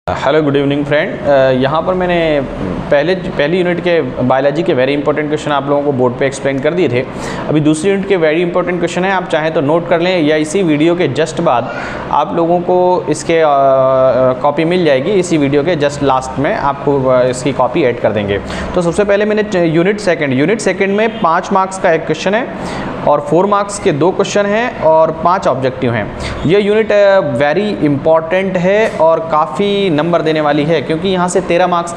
Hello good evening friend. यहाँ पर मैंने पहली यूनिट के बायोलॉजी के वेरी इंपॉर्टेंट क्वेश्चन आप लोगों को बोर्ड पे एक्सप्लेन कर दिए थे। अभी दूसरी यूनिट के वेरी इंपॉर्टेंट क्वेश्चन है, आप चाहें तो नोट कर लें या इसी वीडियो के जस्ट बाद आप लोगों को इसके कॉपी मिल जाएगी। इसी वीडियो के जस्ट लास्ट में आपको इसकी कॉपी ऐड कर देंगे। तो सबसे पहले मैंने यूनिट सेकेंड में 5 मार्क्स का एक क्वेश्चन है और 4 मार्क्स के 2 क्वेश्चन हैं और 5 ऑब्जेक्टिव हैं। ये यूनिट वेरी इंपॉर्टेंट है और काफ़ी नंबर देने वाली है, क्योंकि यहाँ से 13 मार्क्स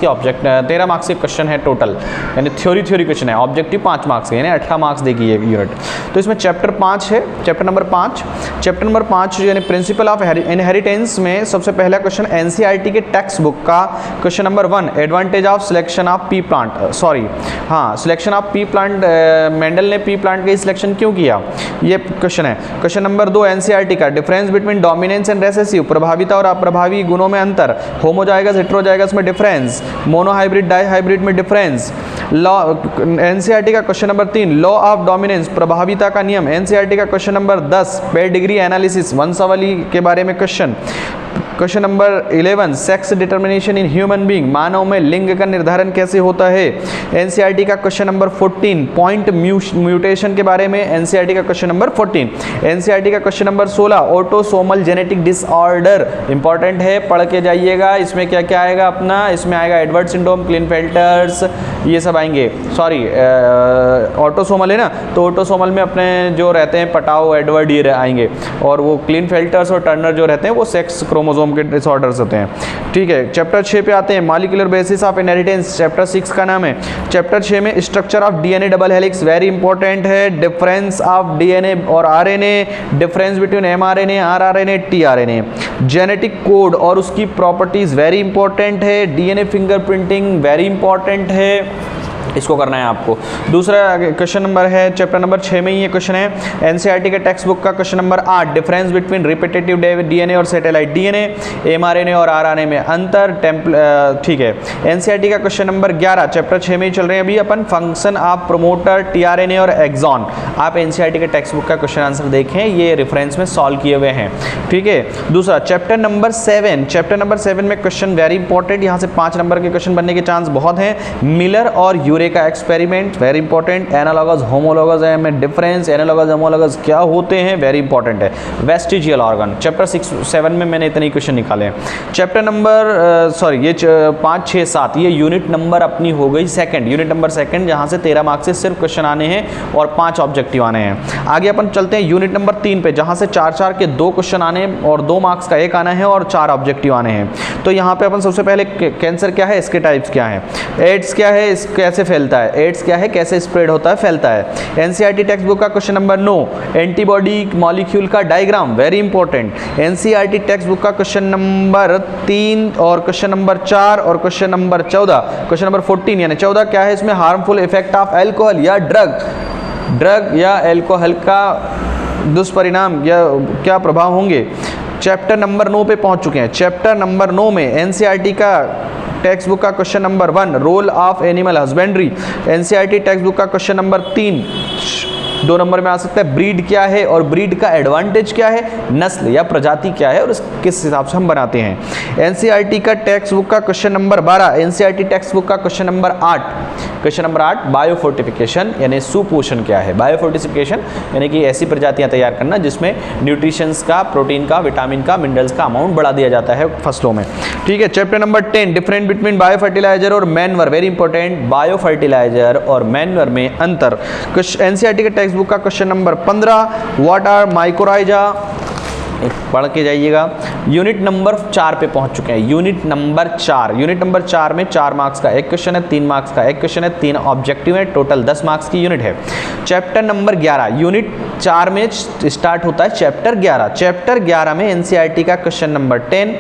के क्वेश्चन है टोटल, यानी थ्योरी क्वेश्चन है। ऑब्जेक्टिव 5 मार्क्स के, यानी 18 मार्क्स देगी ये यूनिट। तो इसमें चैप्टर नंबर 5 यानी प्रिंसिपल ऑफ इनहेरिटेंस में सबसे पहला क्वेश्चन एनसीईआरटी के टेक्स्ट बुक का question number 1, advantage of selection of P plant. Selection of P plant, Mendel ने पी प्लांट का सिलेक्शन क्यों किया, ये क्वेश्चन है। क्वेश्चन नंबर 2 एनसीईआरटी का difference between dominance and recessive, प्रभाविता और अप्रभावी गुणों में अंतर, होमोजाइगस हेटेरोजाइगस में डिफरेंस, मोनोहाइब्रिड डाईहाइब्रिड में डिफरेंस। लॉ एनसीईआरटी का question number 3 law of dominance, प्रभाविता का नियम। एनसीईआरटी का क्वेश्चन नंबर 10 पेडिग्री एनालिसिस, वंशावली के बारे में question number 11 sex determination in human being, मानव में लिंग का निर्धारण कैसे होता है। एनसीईआरटी का क्वेश्चन नंबर 14 पॉइंट म्यूटेशन के बारे में, एनसीईआरटी का क्वेश्चन नंबर 14। एनसीईआरटी का question number 16 autosomal genetic disorder, important है, पढ़ के जाइएगा। इसमें क्या क्या आएगा अपना, इसमें आएगा एडवर्ड सिंड्रोम, क्लिनफेल्टर्स, ये सब आएंगे। ऑटोसोमल है ना, तो ऑटोसोमल में अपने जो रहते हैं पटाओ, एडवर्ड, ये आएंगे, और वो क्लिनफेल्टर्स और टर्नर जो रहते हैं वो सेक्स क्रोमोसोम के डिसऑर्डर्स होते हैं। ठीक है, चैप्टर 6 पे आते हैं, molecular basis of inheritance, chapter 6 का नाम है। चैप्टर 6 में structure of DNA double helix, very important है। डिफरेंस ऑफ डीएनए और RNA, difference between mRNA, rRNA, tRNA, genetic code और उसकी प्रॉपर्टीज वेरी इंपॉर्टेंट है। डीएनए फिंगरप्रिंटिंग वेरी इंपॉर्टेंट है, इसको करना है आपको। दूसरा क्वेश्चन नंबर है चैप्टर नंबर 6 में ही ये क्वेश्चन है एनसीईआरटी के टेक्स्ट बुक का question number 8, difference between repetitive DNA और सैटेलाइट डीएनए, एमआरएनए और आरआरएनए में अंतर। ठीक है, एनसीईआरटी का क्वेश्चन नंबर 11 चैप्टर 6 में ही चल रहे हैं अभी अपन, फंक्शन ऑफ प्रमोटर, टीआरएनए और एक्सॉन। आप एनसीईआरटी के टेक्स्ट बुक का क्वेश्चन आंसर देखें, ये रेफरेंस में सॉल्व किए हुए हैं। ठीक है, दूसरा चैप्टर नंबर 7 में क्वेश्चन वेरी इंपॉर्टेंट, यहाँ से 5 नंबर के क्वेश्चन बनने के चांस बहुत हैं। मिलर और यूरे का experiment very important, analogous homologous में डिफरेंस, एनालॉगस होमोलॉगस क्या होते हैं, वेरी इंपॉर्टेंट है। वेस्टिजियल ऑर्गन चैप्टर 7 में मैंने इतने क्वेश्चन निकाले हैं। चैप्टर नंबर 5, 6, 7 ये यूनिट नंबर अपनी हो गई यूनिट नंबर सेकंड, जहां से 13 मार्क्स से सिर्फ क्वेश्चन आने हैं और 5 ऑब्जेक्टिव आने हैं। आगे अपन चलते हैं यूनिट नंबर 3 पे, जहां से 4 के 2 क्वेश्चन आने और 2 मार्क्स का एक आना है और 4 ऑब्जेक्टिव आने हैं। तो यहाँ पे अपन सबसे पहले कैंसर क्या है, इसके टाइप्स क्या है, एड्स क्या है, कैसे फैलता है, एड्स क्या है, कैसे स्प्रेड होता है, फैलता है। एनसीईआरटी टेक्स्ट बुक का क्वेश्चन नंबर 9 एंटीबॉडी मॉलिक्यूल का diagram, very important. NCERT text book का क्वेश्चन नंबर 3 और क्वेश्चन नंबर 4 और क्वेश्चन नंबर 14, क्वेश्चन नंबर 14 यानी 14 क्या है, इसमें हार्मफुल इफेक्ट ऑफ अल्कोहल या ड्रग या अल्कोहल का दुष्परिणाम या क्या प्रभाव होंगे। चैप्टर नंबर 9 पे पहुंच चुके हैं। चैप्टर नंबर 9 में एनसीईआरटी का टेक्स्ट बुक का question number 1 role of animal husbandry, NCERT text book का क्वेश्चन नंबर 3 2 नंबर में आ सकता है, ब्रीड क्या है और ब्रीड का एडवांटेज क्या है, नस्ल या प्रजाति क्या है और किस हिसाब से हम बनाते हैं। एनसीईआरटी का टेक्स्ट बुक का question number 12, NCERT text book का क्वेश्चन नंबर 8 बायोफोर्टिफिकेशन यानी सुपोषण क्या है। बायोफोर्टिफिकेशन यानी कि ऐसी प्रजातियां तैयार करना जिसमें न्यूट्रिशंस का, प्रोटीन का, विटामिन का, मिनरल्स का अमाउंट बढ़ा दिया जाता है फसलों में। ठीक है, chapter number 10 different between biofertilizer और मैन्योर, वेरी इंपॉर्टेंट, बायोफर्टिलाइजर और मैन्योर में अंतर। एनसीईआरटी के टेक्स्ट बुक का question number 15 what are mycorrhiza, पढ़ के जाइएगा। यूनिट नंबर 4 पे पहुंच चुके हैं। यूनिट नंबर 4 में 4 मार्क्स का एक क्वेश्चन है, 3 मार्क्स का एक क्वेश्चन है, 3 ऑब्जेक्टिव है, टोटल 10 मार्क्स की यूनिट है। चैप्टर नंबर 11 यूनिट 4 में स्टार्ट होता है चैप्टर 11 में एनसीईआरटी का question number 10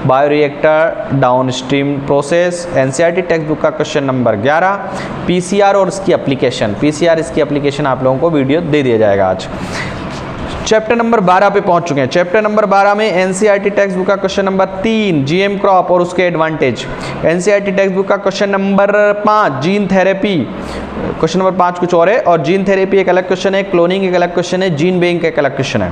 bioreactor downstream process, NCERT text book का क्वेश्चन नंबर 11 पीसीआर और इसकी एप्लीकेशन आप लोगों को वीडियो दे दिया जाएगा आज। चैप्टर नंबर 12 पे पहुंच चुके हैं। चैप्टर नंबर 12 में एनसीईआरटी टेक्स्ट बुक का क्वेश्चन नंबर 3 जीएम क्रॉप और उसके एडवांटेज, एनसीईआरटी टेक्स्ट बुक का question number 5 gene therapy, question number 5 कुछ और है, और जीन थेरेपी एक अलग क्वेश्चन है, क्लोनिंग एक अलग क्वेश्चन है, जीन बैंक का एक अलग क्वेश्चन है।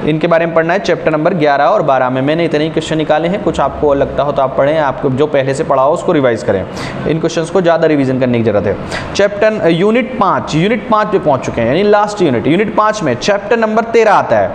इनके बारे में पढ़ना है चैप्टर नंबर 11 और 12 में। मैंने इतने ही क्वेश्चन निकाले हैं, कुछ आपको लगता हो तो आप पढ़ें, आपको जो पहले से पढ़ा हो उसको रिवाइज करें। इन क्वेश्चंस को ज़्यादा रिवीजन करने की जरूरत है। चैप्टर यूनिट 5 पे पहुंच चुके हैं, यानी लास्ट यूनिट 5 में चैप्टर नंबर 13 आता है।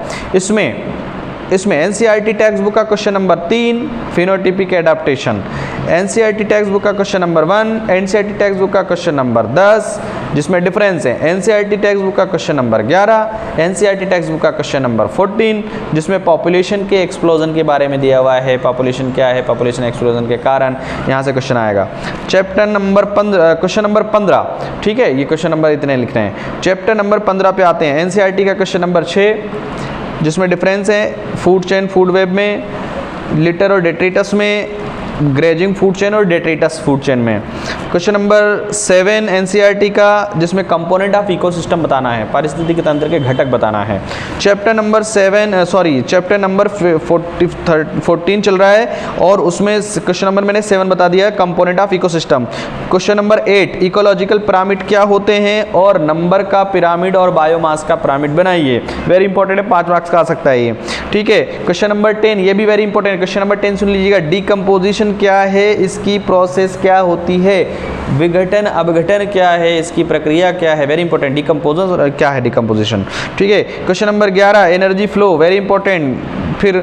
इसमें एनसीईआरटी टेक्स्ट बुक का question number 3 phenotypic adaptation, NCERT text book का question number 1, NCERT text book का क्वेश्चन नंबर 10 जिसमें डिफरेंस है, एनसीईआरटी टेक्स्ट बुक का question number 11, NCERT text book का क्वेश्चन नंबर 14 जिसमें पॉपुलेशन के एक्सप्लोजन के बारे में दिया हुआ है, पॉपुलेशन क्या है, पॉपुलेशन एक्सप्लोजन के कारण यहाँ से क्वेश्चन आएगा। चैप्टर नंबर 15 क्वेश्चन नंबर 15, ठीक है, ये क्वेश्चन नंबर इतने लिखने हैं। चैप्टर नंबर 15 पे आते हैं, एनसीईआरटी का क्वेश्चन नंबर 6 जिसमें डिफरेंस है फूड चेन फूड वेब में, लिटर और डेट्रिटस में, ग्रेजिंग फूड चेन और डेट्रिटस फूड चेन में। क्वेश्चन नंबर 7 एनसीईआरटी का जिसमें कंपोनेंट ऑफ इकोसिस्टम बताना है, पारिस्थितिकी तंत्र के घटक बताना है। चैप्टर नंबर 14 चल रहा है और उसमें क्वेश्चन नंबर मैंने 7 बता दिया है, component of ecosystem. Question number 8 ecological pyramid क्या होते हैं और नंबर का पिरामिड और बायोमास का पिरामिड बनाइए। वेरी इंपॉर्टेंट है, 5 मार्क्स का आ सकता है ये, ठीक है। क्वेश्चन नंबर 10 ये भी वेरी इंपॉर्टेंट है। क्वेश्चन नंबर 10 सुन लीजिएगा, डिकम्पोजिशन क्या है, इसकी प्रोसेस क्या होती है, विघटन अपघटन क्या है, इसकी प्रक्रिया क्या है, वेरी इंपॉर्टेंट। डिकम्पोजन क्या है, डिकम्पोजिशन, ठीक है। Question number 11 energy flow, very important. फिर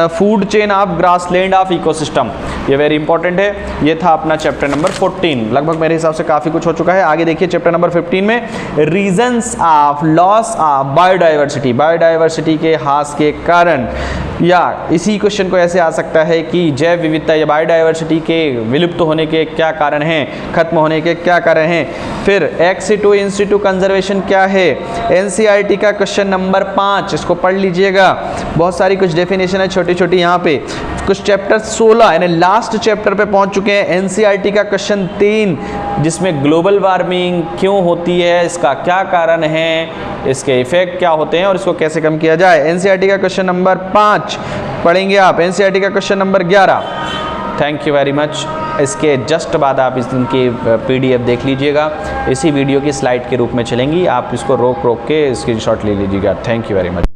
food chain of grassland of ecosystem, ये वेरी इंपॉर्टेंट है। ये था अपना चैप्टर नंबर 14, लगभग मेरे हिसाब से काफ़ी कुछ हो चुका है। आगे देखिए चैप्टर नंबर 15 में reasons of loss of biodiversity, biodiversity के ह्रास के कारण, या इसी क्वेश्चन को ऐसे आ सकता है कि जैव विविधता या बायोडाइवर्सिटी के विलुप्त होने के क्या कारण हैं, खत्म होने के क्या कारण हैं। फिर एक्स सिटू इन सिटू कंजर्वेशन क्या है, एनसीईआरटी का क्वेश्चन नंबर 5, इसको पढ़ लीजिएगा। बहुत सारी कुछ डेफिनेशन है छोटी छोटी यहाँ पे। कुछ चैप्टर 16 यानी लास्ट चैप्टर पे पहुंच चुके हैं। एनसीईआरटी का क्वेश्चन 3 जिसमें ग्लोबल वार्मिंग क्यों होती है, इसका क्या कारण है, इसके इफेक्ट क्या होते हैं और इसको कैसे कम किया जाए। एनसीईआरटी का क्वेश्चन नंबर 5 पढ़ेंगे आप। एनसीईआरटी का question number 11। Thank you very much. इसके जस्ट बाद आप इस दिन की पीडीएफ देख लीजिएगा, इसी वीडियो की स्लाइड के रूप में चलेंगी, आप इसको रोक के स्क्रीनशॉट ले लीजिएगा। Thank you very much.